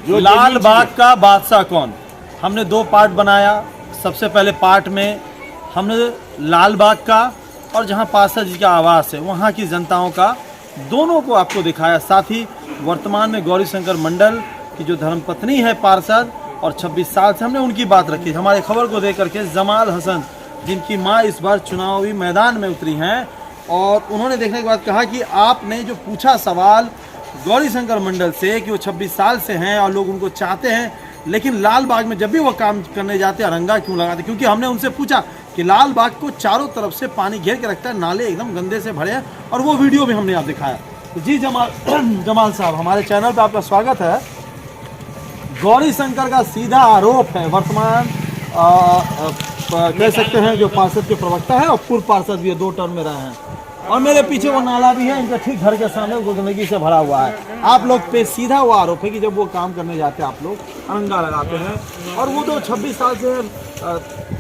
लाल बाग का बादशाह कौन, हमने 2 पार्ट बनाया। सबसे पहले पार्ट में हमने लाल बाग का और जहां पार्षद जी का आवास है वहां की जनताओं का दोनों को आपको दिखाया। साथ ही वर्तमान में गौरीशंकर मंडल की जो धर्मपत्नी है पार्षद और 26 साल से हमने उनकी बात रखी। हमारे खबर को देख करके जमाल हसन जिनकी माँ इस बार चुनावी मैदान में उतरी हैं और उन्होंने देखने के बाद कहा कि आपने जो पूछा सवाल गौरीशंकर मंडल से कि वो 26 साल से हैं और लोग उनको चाहते हैं, लेकिन लाल बाग में जब भी वो काम करने जाते हैं अरंगा क्यों लगाते, क्योंकि हमने उनसे पूछा कि लाल बाग को चारों तरफ से पानी घेर के रखता है, नाले एकदम गंदे से भरे हैं और वो वीडियो भी हमने आप दिखाया। तो जी जमाल साहब, हमारे चैनल पर आपका स्वागत है। गौरीशंकर का सीधा आरोप है, वर्तमान कह सकते हैं जो पार्षद के प्रवक्ता है और पूर्व पार्षद भी 2 टर्म में रहे हैं, और मेरे पीछे वो नाला भी है इनका ठीक घर के सामने गंदगी से भरा हुआ है। आप लोग पे सीधा वो आरोप है कि जब वो काम करने जाते हैं आप लोग अरंगा लगाते हैं, और वो तो 26 साल से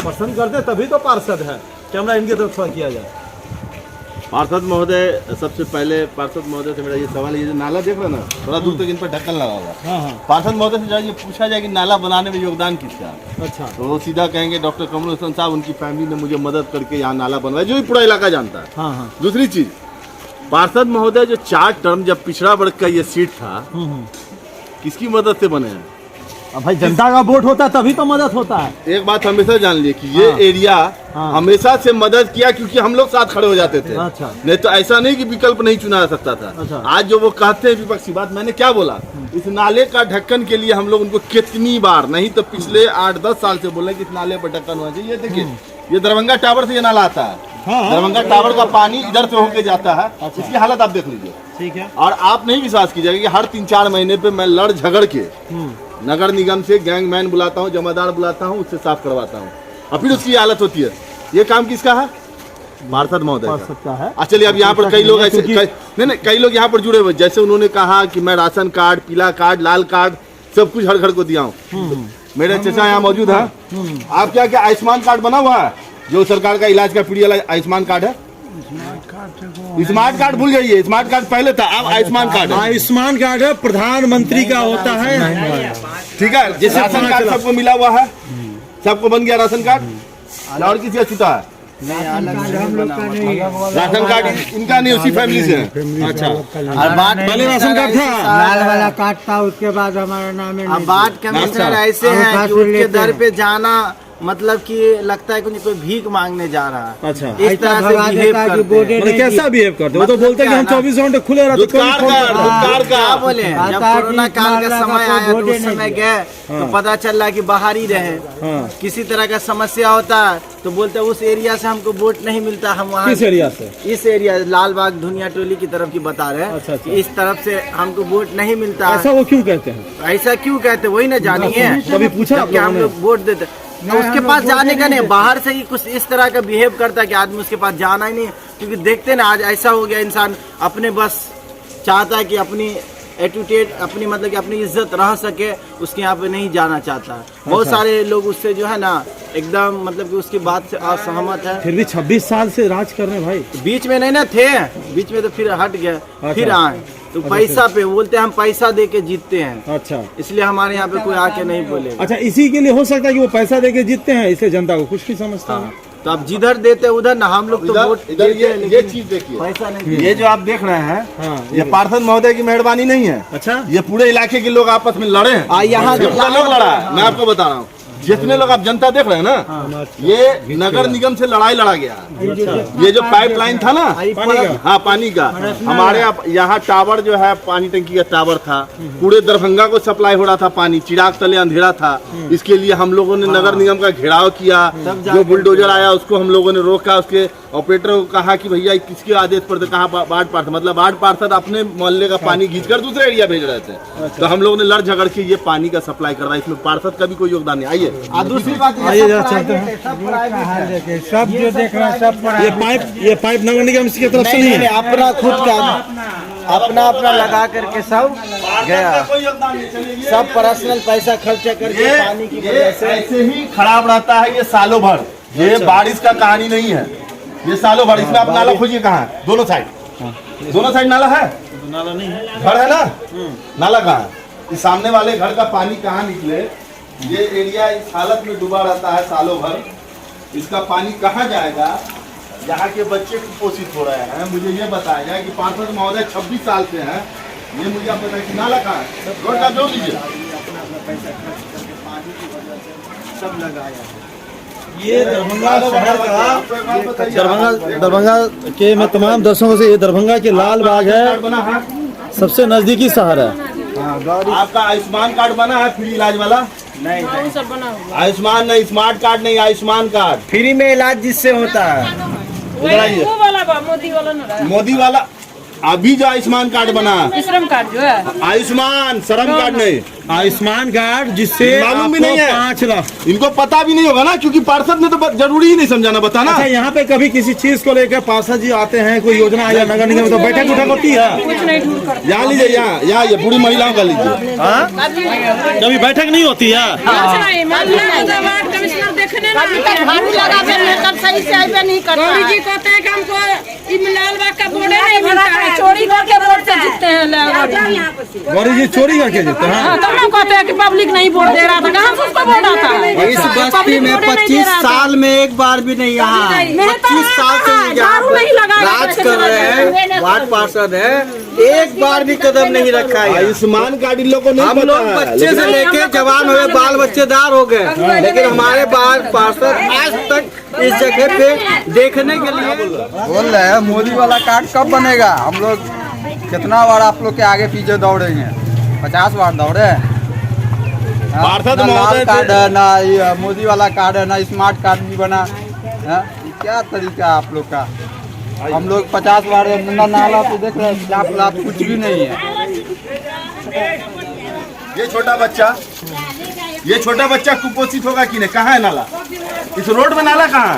पसंद करते तभी तो पार्षद है। कैमरा इनकी तरफ से किया जाए। पार्षद महोदय, सबसे पहले पार्षद महोदय से मेरा ये सवाल, ये जो नाला देख रहे हैं ना, थोड़ा दूर तक इन पर ढक्कन लगा हुआ है। पार्षद महोदय से ये पूछा जाए कि नाला बनाने में योगदान किसका, अच्छा, तो वो सीधा कहेंगे डॉक्टर कमल हसन साहब, उनकी फैमिली ने मुझे मदद करके यहाँ नाला बनवाया, जो भी पूरा इलाका जानता है। दूसरी चीज, पार्षद महोदय जो 4 टर्म जब पिछड़ा वर्ग का ये सीट था, किसकी मदद से बने हैं? अब भाई जनता का वोट होता है तभी तो मदद होता है। एक बात हमेशा जान लिए कि ये एरिया हमेशा से मदद किया, क्योंकि हम लोग साथ खड़े हो जाते थे। अच्छा। नहीं तो ऐसा नहीं कि विकल्प नहीं चुना जा सकता था। अच्छा। आज जो वो कहते हैं विपक्षी बात, मैंने क्या बोला, इस नाले का ढक्कन के लिए हम लोग उनको कितनी बार, नहीं तो पिछले 8-10 साल से बोले कि इस नाले पर ढक्कन होना चाहिए। देखिए, ये दरभंगा टावर से ये नाला आता है, दरभंगा टावर का पानी इधर से होके जाता है। इसकी हालत आप देख लीजिए, ठीक है। और आप नहीं विश्वास कीजिएगा कि हर 3-4 महीने पे मैं लड़ झगड़ के नगर निगम से गैंगमैन बुलाता हूँ, जमादार बुलाता हूँ, उससे साफ करवाता हूँ, और फिर उसकी हालत होती है। ये काम किसका है? पार्षद महोदय का है। चलिए, अब यहाँ पर कई लोग ऐसे नहीं, कई लोग यहाँ पर जुड़े हुए, जैसे उन्होंने कहा कि मैं राशन कार्ड, पीला कार्ड, लाल कार्ड, सब कुछ हर घर को दिया हूँ। मेरे चचा यहाँ मौजूद है। आप क्या आयुष्मान कार्ड बना हुआ है, जो सरकार का इलाज का फ्री वाला आयुष्मान कार्ड है? स्मार्ट कार्ड भूल जाइए, स्मार्ट कार्ड पहले था, अब आयुष्मान कार्ड है। आयुष्मान कार्ड है, प्रधानमंत्री का होता है, ठीक है। जैसे राशन कार्ड सबको मिला हुआ है, सबको बन गया राशन कार्ड, और किसी छूटा है? राशन कार्ड इनका नहीं, उसी फैमिली से है। अच्छा, पहले राशन कार्ड था, लाल वाला कार्ड था, उसके बाद हमारा नाम है। अब बात कमिश्नर ऐसे हैं कि उनके दर पे जाना मतलब कि लगता है कि कोई भीख मांगने जा रहा है। अच्छा, इस तरह से बिहेव करते हैं। कैसा बिहेव करते हैं? वो तो बोलते हैं कि हम 24 घंटे खुले रहते हैं। क्या बोले, जब कोरोना काल का समय आया तो उस समय गए तो पता चल रहा कि बाहर ही रहे। किसी तरह का समस्या होता है तो बोलते हैं उस एरिया से हमको वोट नहीं मिलता, हम वहाँ किस एरिया से? इस एरिया लाल बाग धुनिया टोली की तरफ की बता रहे हैं। अच्छा, अच्छा। इस तरफ से हमको वोट नहीं मिलता। ऐसा वो क्यों कहते हैं? ऐसा क्यों कहते हैं वही ना जानिए। कभी पूछा क्या हम लोग वोट देते, तो उसके पास जाने का नहीं, बाहर से ही कुछ इस तरह का बिहेव करता है कि आदमी उसके पास जाना ही नहीं, क्योंकि देखते ना आज ऐसा हो गया, इंसान अपने बस चाहता है कि अपनी एटीट्यूड, अपनी मतलब कि अपनी इज्जत रह सके, उसके यहाँ पे नहीं जाना चाहता है। बहुत सारे लोग उससे जो है ना एकदम मतलब कि उसकी बात से असहमत है। फिर भी 26 साल से राज कर रहे हैं भाई। बीच में नहीं ना थे, बीच में तो फिर हट गए। अच्छा। फिर आए तो पैसा पे बोलते हैं हम पैसा दे के जीतते हैं। अच्छा, इसलिए हमारे यहाँ पे कोई आके नहीं बोले। अच्छा, इसी के लिए हो सकता है कि वो पैसा दे के जीतते हैं, इसलिए जनता को कुछ नहीं समझता है। तो आप जिधर देते उधर ना, हम लोग तो वोट इधर ये चीज देखिए, पैसा नहीं। ये जो आप देख रहे हैं, ये पार्षद महोदय की मेहरबानी नहीं है। अच्छा, ये पूरे इलाके के लोग आपस में लड़े हैं। यहाँ लोग लड़ा है, मैं आपको बता रहा हूँ। जितने लोग आप जनता देख रहे हैं ना, ये नगर निगम से लड़ाई लड़ा गया। ये जो पाइपलाइन था ना, हाँ पानी का, हमारे यहाँ टावर जो है, पानी टंकी का टावर था, पूरे दरभंगा को सप्लाई हो रहा था पानी, चिराग तले अंधेरा था। इसके लिए हम लोगों ने नगर निगम का घेराव किया, जो बुलडोजर आया उसको हम लोगों ने रोका, उसके ऑपरेटर को कहा कि भैया किसके आदेश पर, कहा वार्ड पार्षद, मतलब वार्ड पार्षद अपने मोहल्ले का पानी खींचकर दूसरे एरिया भेज रहे थे। तो हम लोगों ने लड़ झगड़ के ये पानी का सप्लाई करवाया, इसमें पार्षद का भी कोई योगदान नहीं। आइए, दूसरी बात सब जो देख रहे हैं सब ये पाइप नगर निगम की तरफ से नहीं है, अपना खुद का अपना लगा करके सब गया, सब पर्सनल पैसा खर्चा करके पानी की वजह से ऐसे ही खराब रहता है ये सालों भर। ये बारिश का कहानी नहीं है, ये सालों भर। इसमें आप नाला खोजिए कहाँ है, दोनों साइड नाला है, नाला नहीं है, घर है ना, नाला कहाँ है? इस सामने वाले घर का पानी कहाँ निकले, ये एरिया इस हालत में डूबा रहता है सालों भर, इसका पानी कहाँ जाएगा, यहाँ के बच्चे कुपोषित हो रहे हैं। मुझे ये बताया जाए कि पार्षद महोदय 26 साल से हैं, ये मुझे आप बताएं कि नाला कहाँ है, रोड का जोड़ लीजिए। अपना पैसा खर्च करके पानी की वजह से सब लगाया है। ये दरभंगा शहर का, दरभंगा के मैं तमाम दर्शकों से, ये दरभंगा के लाल बाग है, सबसे नजदीकी शहर है। आपका आयुष्मान कार्ड बना है फ्री इलाज वाला? नहीं सब बना हुआ आयुष्मान नहीं, स्मार्ट कार्ड नहीं, आयुष्मान कार्ड फ्री में इलाज जिससे होता है। बताइए। वो वाला बा, मोदी वाला ना रहा। मोदी वाला अभी जो आयुष्मान कार्ड बना है, श्रम कार्ड जो है, आयुष्मान श्रम कार्ड नहीं, आयुष्मान कार्ड जिससे मालूम भी नहीं है। 5 लाख। इनको पता भी नहीं होगा ना, क्योंकि पार्षद ने तो जरूरी ही नहीं समझाना, बताना। अच्छा, यहाँ पे कभी किसी चीज को लेकर पार्षद जी आते हैं, कोई योजना या नगर निगम, तो बैठक उठक होती है? कुछ नहीं ढूंढ कर। यहाँ लीजिए, यहाँ ये पूरी महिलाओं का लीजिए। हाँ? कभी बैठक नहीं होती है? वार्ड कमिश्नर देखने ना सही से आइबे नहीं करता गौरी जी कहते हैं कि हमको लाल बाग का बोर्ड नहीं मिलता है, चोरी करके वोट से जीतते हैं। गौरी जी चोरी करके जीते हैं। हाँ, तब ना कहते हैं कि पब्लिक नहीं वोट दे रहा था, कहाँ से उसको वोट आता है? इस बस्ती में 25 साल में एक बार भी नहीं यहाँ, 25 साल से यहाँ पर राज कर रहे हैं, वार्ड पार्षद है, एक बार भी कदम नहीं रखा है। आयुष्मान कार्ड इन लोगों को नहीं हम पता लोग है, बच्चे से लेकिन- लेके जवान हुए, बाल बच्चेदार हो गए, लेकिन हमारे वार्ड पार्षद आज तक इस जगह पे देखने के लिए बोल रहे हैं मोदी वाला कार्ड कब बनेगा। हम लोग कितना बार आप लोग के आगे पीछे दौड़ेंगे, 50 बार दौड़े। पार्षद ना महोदय लाल कार्ड है, ना ये मोदी वाला कार्ड है, ना स्मार्ट कार्ड भी बना है। ये क्या तरीका है आप लोग का। हम लोग 50 बार ना नाला तो देख रहे हैं, लाभ कुछ भी नहीं है। ये छोटा बच्चा कुपोषित होगा कि नहीं? कहाँ है नाला? इस रोड में नाला कहाँ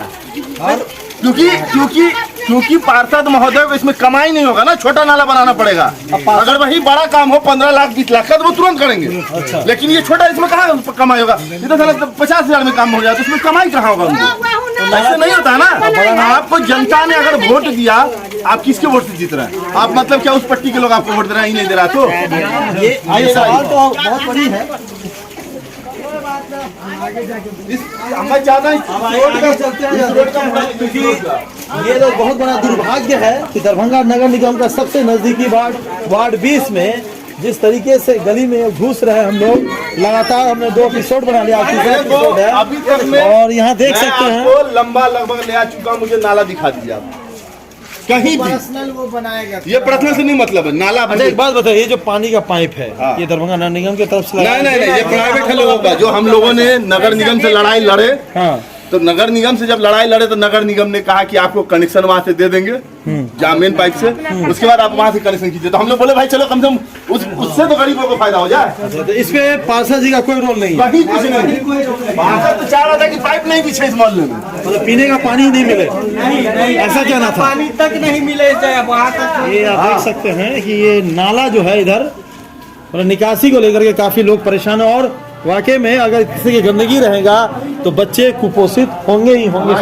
है? क्योंकि पार्षद महोदय को इसमें कमाई नहीं होगा ना, छोटा नाला बनाना पड़ेगा। अगर वही बड़ा काम हो 15 लाख 20 लाख का तो वो तुरंत करेंगे। लेकिन ये छोटा, इसमें कहाँ कमाई होगा? इधर साला 50,000 में काम हो जाए तो इसमें कमाई कहाँ होगा उनको? ऐसे नहीं होता ना। आपको जनता ने अगर वोट दिया, आप किसके वोट से जीत रहे हैं? आप मतलब क्या उस पट्टी के लोग आपको वोट दे रहे हैं, ही नहीं दे रहा तो? ये सवाल तो बहुत बड़ी है। मैं चाहता हूँ क्योंकि ये तो बहुत बड़ा दुर्भाग्य है कि दरभंगा नगर निगम का सबसे नजदीकी वार्ड 20 में जिस तरीके से गली में घुस रहे हम लोग, लगातार हमने 2 एपिसोड बना लिया, एपिसोड है अभी तक में और यहाँ देख सकते हैं आपको लंबा लगभग ले आ चुका। मुझे नाला दिखा दीजिए आप कहीं भी। पर्सनल वो बनाया गया। ये पर्सनल से नहीं मतलब है, नाला। अच्छा, एक बात बताइए, ये जो पानी का पाइप है, हाँ। ये दरभंगा नगर निगम की तरफ से लगाया नहीं, ये प्राइवेट है लोगों का। जो हम लोगों ने नगर निगम से लड़ाई लड़े, हाँ, तो नगर निगम से जब लड़ाई लड़े तो नगर निगम ने कहा कि आपको कनेक्शन वहां से दे देंगे, जहाँ मेन पाइप से, उसके बाद आप वहां से कनेक्शन कीजिए। तो हम लोग बोले भाई चलो कम से कम उससे तो गरीबों को फायदा हो जाए। तो इसमें पार्षद जी का कोई रोल नहीं है? कहीं कुछ नहीं। पार्षद तो चाह रहा था कि पाइप नहीं बिछे इस मोहल्ले में, मतलब पीने का पानी नहीं मिले, ऐसा कहना था। पानी तक नहीं मिले वहाँ तक। ये आप देख सकते हैं कि ये नाला जो है इधर, मतलब निकासी को लेकर के काफी लोग परेशान हैं और वाकई में अगर किसी की गंदगी रहेगा तो बच्चे कुपोषित होंगे ही होंगे।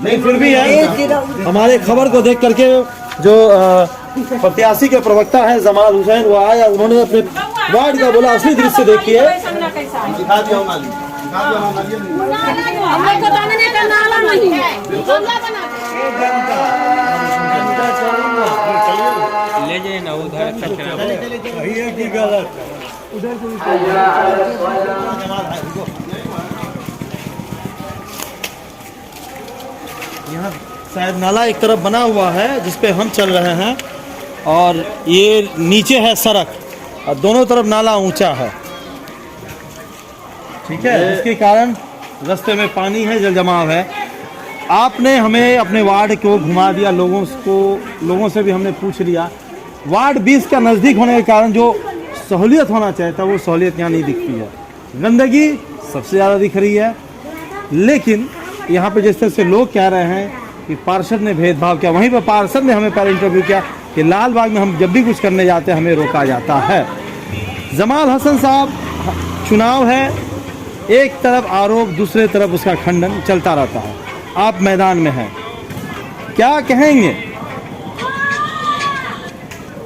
नहीं, फिर भी है, हमारे खबर को देख करके जो प्रत्याशी के प्रवक्ता है जमाल हुसैन, वो आया, उन्होंने अपने वार्ड का बोला असली दृश्य देखिए। दिखा दिया हमारी, हम लोग को जानने का नाला नहीं है। ले जाइए ना उधर यहाँ शायद नाला एक तरफ बना हुआ है जिसपे हम चल रहे हैं और ये नीचे है सड़क और दोनों तरफ नाला ऊंचा है, ठीक है, जिसके कारण रास्ते में पानी है, जल जमाव है। आपने हमें अपने वार्ड को घुमा दिया, लोगों से भी हमने पूछ लिया। वार्ड 20 का नज़दीक होने के कारण जो सहूलियत होना चाहिए था वो सहूलियत यहाँ नहीं दिखती है। गंदगी सबसे ज़्यादा दिख रही है, लेकिन यहाँ पे जिस तरह से लोग कह रहे हैं कि पार्षद ने भेदभाव किया, वहीं पर पार्षद ने हमें पहले इंटरव्यू किया कि लाल बाग में हम जब भी कुछ करने जाते हैं हमें रोका जाता है। जमाल हसन साहब, चुनाव है, एक तरफ आरोप दूसरे तरफ उसका खंडन चलता रहता है। आप मैदान में हैं, क्या कहेंगे?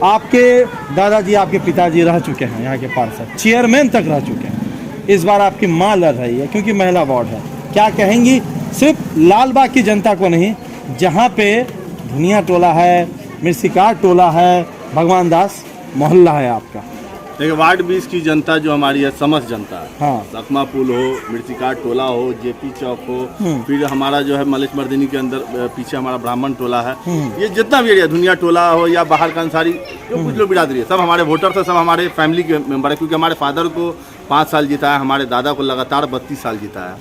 आपके दादाजी, आपके पिताजी रह चुके हैं यहाँ के पार्षद, चेयरमैन तक रह चुके हैं। इस बार आपकी माँ लड़ रही है क्योंकि महिला वार्ड है। क्या कहेंगी सिर्फ लालबाग की जनता को नहीं, जहाँ पे धुनिया टोला है, मिर्सिकार टोला है, भगवान दास मोहल्ला है आपका? देखिए, वार्ड 20 की जनता जो हमारी है, समस्त जनता है। हाँ। सकमा पुल हो, मिर्चिकार टोला हो, जेपी चौक हो, फिर हमारा जो है मलिक मर्दिनी के अंदर पीछे हमारा ब्राह्मण टोला है, ये जितना भी एरिया, धुनिया टोला हो या बाहर का अंसारी, जो कुछ लोग बिरादरी है, सब हमारे वोटर थे, सब हमारे फैमिली के मेंबर है। क्योंकि हमारे फादर को 5 साल जीता है, हमारे दादा को लगातार 32 साल जीता है।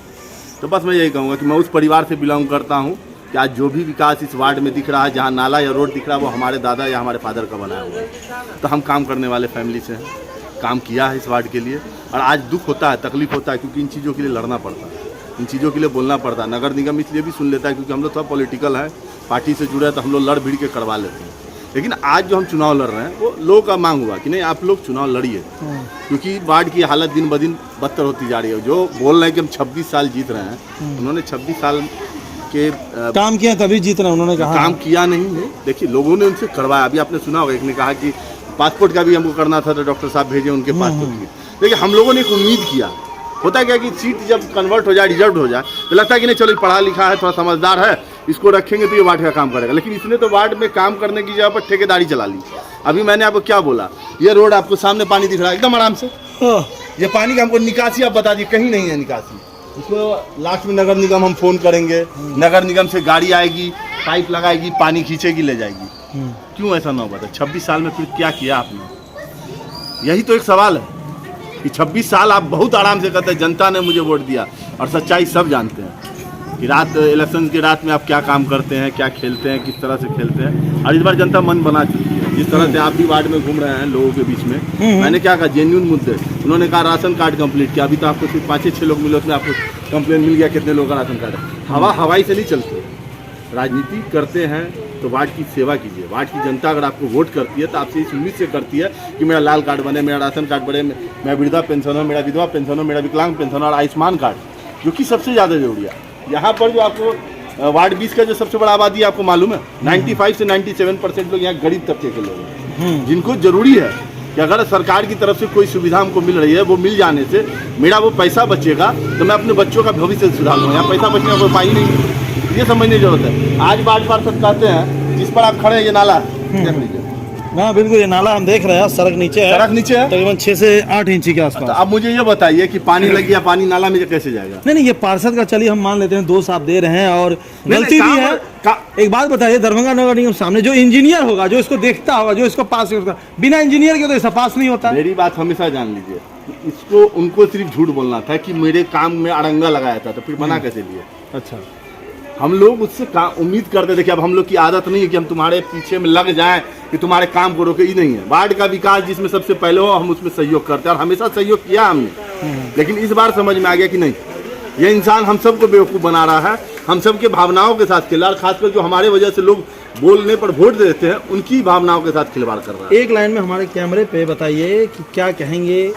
तो बस मैं यही कहूँगा कि मैं उस परिवार से बिलोंग करता हूँ कि आज जो भी विकास इस वार्ड में दिख रहा है, जहाँ नाला या रोड दिख रहा है, वो हमारे दादा या हमारे फादर का बनाया हुआ है। तो हम काम करने वाले फैमिली से हैं, काम किया है इस वार्ड के लिए, और आज दुख होता है, तकलीफ होता है, क्योंकि इन चीज़ों के लिए लड़ना पड़ता है, इन चीज़ों के लिए बोलना पड़ता है। नगर निगम इसलिए भी सुन लेता है क्योंकि हम लोग थोड़ा पॉलिटिकल है, पार्टी से जुड़े हैं, तो हम लोग लड़ भिड़ के करवा लेते हैं। लेकिन आज जो हम चुनाव लड़ रहे हैं, वो लोगों का मांग हुआ कि नहीं, आप लोग चुनाव लड़िए, क्योंकि वार्ड की हालत दिन ब दिन बदतर होती जा रही है। जो बोल रहे हैं कि हम 26 साल जीत रहे हैं, उन्होंने 26 साल के काम किया तभी जीत रहे हैं, उन्होंने कहा काम किया नहीं है। देखिए, लोगों ने उनसे करवाया। अभी आपने सुना होगा, एक ने कहा कि पासपोर्ट का भी हमको करना था, तो डॉक्टर साहब भेजे उनके पासपोर्ट की। देखिए, हम लोगों ने एक उम्मीद किया, होता है क्या कि सीट जब कन्वर्ट हो जाए, रिजर्व हो जाए, तो लगता है कि नहीं चलो पढ़ा लिखा है, थोड़ा समझदार है, इसको रखेंगे तो ये वार्ड का काम करेगा। लेकिन इसने तो वार्ड में काम करने की जगह पर ठेकेदारी चला ली। अभी मैंने आपको क्या बोला, ये रोड आपको सामने पानी दिख रहा है एकदम आराम से, ये पानी का हमको निकासी आप बता दी, कहीं नहीं है निकासी। इसको लास्ट में नगर निगम हम फ़ोन करेंगे, नगर निगम से गाड़ी आएगी, पाइप लगाएगी, पानी खींचेगी, ले जाएगी। क्यों ऐसा ना हुआ था? 26 साल में फिर क्या किया आपने? यही तो एक सवाल है कि 26 साल आप बहुत आराम से कहते हैं जनता ने मुझे वोट दिया, और सच्चाई सब जानते हैं कि रात इलेक्शन की रात में आप क्या काम करते हैं, क्या खेलते हैं, किस तरह से खेलते हैं। और इस बार जनता मन बना चुकी है। जिस तरह से आप भी वार्ड में घूम रहे हैं लोगों के बीच में, मैंने क्या कहा, जेन्युइन मुद्दे। उन्होंने कहा राशन कार्ड कंप्लीट किया, अभी तो आपको सिर्फ 5-6 लोग मिले, उसमें आपको कंप्लेन मिल गया कितने लोगों का राशन कार्ड है। हवाई से नहीं चलते, राजनीति करते हैं तो वार्ड की सेवा कीजिए। वार्ड की जनता अगर आपको वोट करती है तो आपसे इस उम्मीद से करती है कि मेरा लाल कार्ड बने, मेरा राशन कार्ड बने, मेरा वृद्धा पेंशन हो, मेरा विधवा पेंशन हो, मेरा विकलांग पेंशन हो, और आयुष्मान कार्ड, जो कि सबसे ज़्यादा जरूरी है। यहाँ पर जो आपको वार्ड 20 का जो सबसे बड़ा आबादी है, आपको मालूम है 95 से 97% लोग यहाँ गरीब तबके के लोग हैं, जिनको जरूरी है कि अगर सरकार की तरफ से कोई सुविधा हमको मिल रही है, वो मिल जाने से मेरा वो पैसा बचेगा, तो मैं अपने बच्चों का भविष्य सुधार लूँगा। यहाँ पैसा बचने का कोई उपाय ही नहीं, ये समझने की जरूरत है। आज वार्ड पार्षद कहते हैं जिस पर आप खड़े हैं, ये नाला देख लीजिए। हाँ बिल्कुल, ये नाला हम देख रहे हैं, सड़क नीचे है, सड़क नीचे है, तकरीबन 6 से 8 इंच के आसपास। अब मुझे ये बताइए कि पानी लग गया, पानी नाला में कैसे जाएगा? नहीं, ये पार्षद का चलिए हम मान लेते हैं, दोष आप दे रहे हैं और गलती भी है। एक बात बताइए, दरभंगा नगर निगम सामने जो इंजीनियर होगा, जो इसको देखता होगा, जो इसको पास होगा, बिना इंजीनियर के तो ऐसा पास नहीं होता। मेरी बात हमेशा जान लीजिए, इसको उनको सिर्फ झूठ बोलना था कि मेरे काम में अड़ंगा लगाया था, तो फिर बना कैसे लिए? अच्छा, हम लोग उससे उम्मीद करते थे कि अब हम लोग की आदत नहीं है कि हम तुम्हारे पीछे में लग जाएं कि तुम्हारे काम को रोके, ही नहीं है। वार्ड का विकास जिसमें सबसे पहले हो, हम उसमें सहयोग करते हैं और हमेशा सहयोग किया हमने। लेकिन इस बार समझ में आ गया कि नहीं, ये इंसान हम सबको बेवकूफ़ बना रहा है, हम सबके भावनाओं के साथ खिलवाड़, खासकर जो हमारे वजह से लोग बोलने पर वोट देते हैं, उनकी भावनाओं के साथ खिलवाड़ कर रहा है। एक लाइन में हमारे कैमरे पे बताइए कि क्या कहेंगे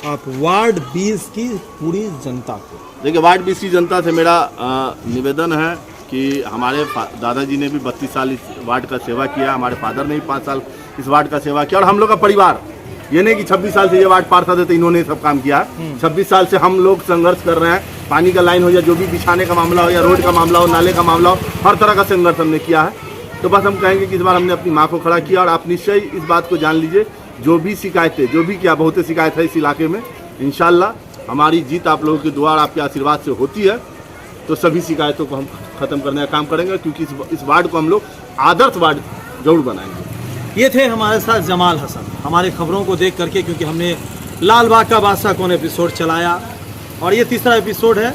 आप वार्ड 20 की पूरी जनता को? देखिए, वार्ड 20 की जनता से मेरा निवेदन है कि हमारे दादाजी ने भी 32 साल इस वार्ड का सेवा किया, हमारे फादर ने भी 5 साल इस वार्ड का सेवा किया, और हम लोग का परिवार, ये नहीं कि 26 साल से ये वार्ड पार्षद है तो इन्होंने सब काम किया। 26 साल से हम लोग संघर्ष कर रहे हैं, पानी का लाइन हो या जो भी बिछाने का मामला हो, या रोड का मामला हो, नाले का मामला हो, हर तरह का संघर्ष हमने किया है। तो बस हम कहेंगे कि इस बार हमने अपनी माँ को खड़ा किया, और आप निश्चय इस बात को जान लीजिए, जो भी शिकायतें, जो भी क्या बहुत शिकायत है इस इलाके में, इंशाल्लाह हमारी जीत आप लोगों के द्वारा, आपके आशीर्वाद से होती है, तो सभी शिकायतों को हम खत्म करने का काम करेंगे, क्योंकि इस वार्ड को हम लोग आदर्श वार्ड जरूर बनाएंगे। ये थे हमारे साथ जमाल हसन, हमारे खबरों को देख करके, क्योंकि हमने लाल बाग का बादशाह कौन एपिसोड चलाया और ये तीसरा एपिसोड है।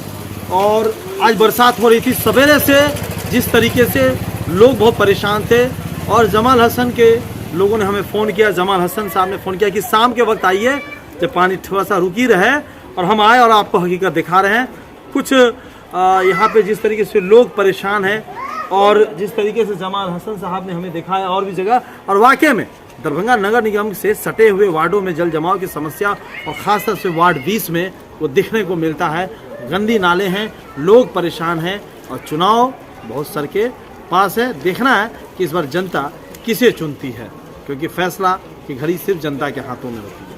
और आज बरसात हो रही थी, सवेरे से जिस तरीके से लोग बहुत परेशान थे, और जमाल हसन के लोगों ने हमें फ़ोन किया, जमाल हसन साहब ने फ़ोन किया कि शाम के वक्त आइए जब पानी थोड़ा सा रुकी रहे, और हम आए और आपको हकीकत दिखा रहे हैं। कुछ यहाँ पे जिस तरीके से लोग परेशान हैं, और जिस तरीके से जमाल हसन साहब ने हमें दिखाया और भी जगह, और वाकई में दरभंगा नगर निगम से सटे हुए वार्डों में जल जमाव की समस्या, और ख़ासतौर से वार्ड 20 में वो दिखने को मिलता है। गंदी नाले हैं, लोग परेशान हैं, और चुनाव बहुत सर के पास है। देखना है कि इस बार जनता किसे चुनती है। क्योंकि फैसला की घड़ी सिर्फ जनता के हाथों में होती है।